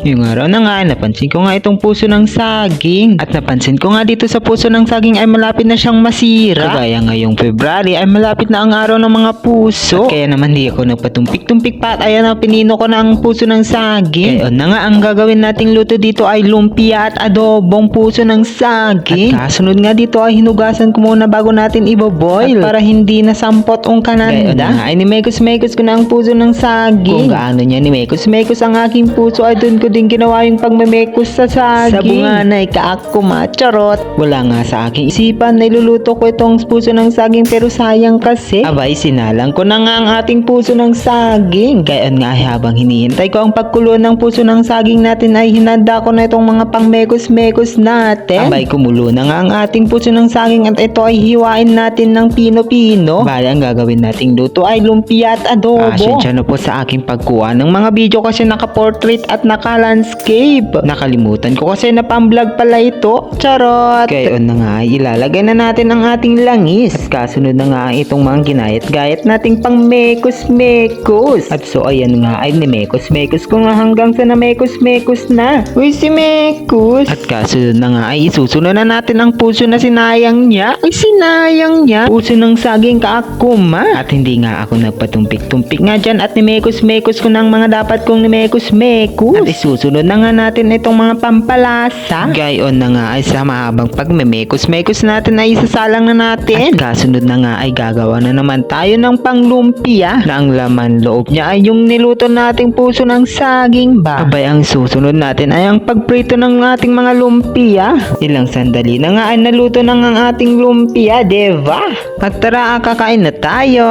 Yung araw na nga, napansin ko nga itong puso ng saging. At napansin ko nga dito sa puso ng saging ay malapit na siyang masira. Kagaya ngayong February ay malapit na ang araw ng mga puso. At kaya naman di ako nagpatumpik-tumpik pa at ayan na pinino ko na ang puso ng saging. Kaya na nga ang gagawin nating luto dito ay lumpia at adobong puso ng saging. At kasunod nga dito ay hinugasan ko muna bago natin iboboil. At para hindi nasampot ang kananda. Kaya na nga ay nimekos-mekos ko na ang puso ng saging. Kung gaano niya nimekos-mekos ang aking puso ay dun ko din ginawa yung pagmemekos sa saging. Sa bunganay kaakuma, charot. Wala nga sa aking isipan na iluluto ko itong puso ng saging pero sayang kasi. Abay, sinalang ko na nga ang ating puso ng saging. Kaya nga habang hinihintay ko ang pagkulo ng puso ng saging natin ay hinanda ko na itong mga pangmekos-mekos natin. Abay, kumulo na nga ang ating puso ng saging at ito ay hiwain natin ng pino-pino. Bali, ang gagawin nating luto ay lumpia at adobo. Pasensya na po sa aking pagkuha ng mga video kasi naka-portrait at naka-landscape. Nakalimutan ko kasi na pang-vlog pala ito. Charot! Kaya na nga, ilalagay na natin ang ating langis. At kasunod na nga itong mga ginayat-gayat nating pang mekos-mekos. At so ayan nga ay nimekos-mekos ko nga hanggang sa namekos-mekos na. Uy, si Mekos! At kasunod na nga ay isusunod na natin ang puso na sinayang niya. Ay, sinayang niya. Puso ng saging kaakuma. At hindi nga ako nagpatumpik-tumpik nga dyan at nimekos-mekos ko ng mga dapat kong nimekos-mekos. At isusunod na nga natin itong mga pampalasa. Gayon na nga ay sa mahabang pagmemekos-mekos natin ay isasalang na natin. At kasunod na nga ay gagawa na naman tayo ng panglumpia na ang laman loob niya ay yung niluto nating puso ng saging ba. Abay, ang susunod natin ay ang pagprito ng ating mga lumpia. Ilang sandali na nga ay naluto na ang ating lumpia, diba? At tara, kakain na tayo.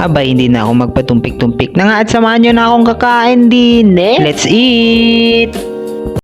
Abay, hindi na ako magpatumpik-tumpik na nga at samahan nyo na akong kakain din eh. Let's eat!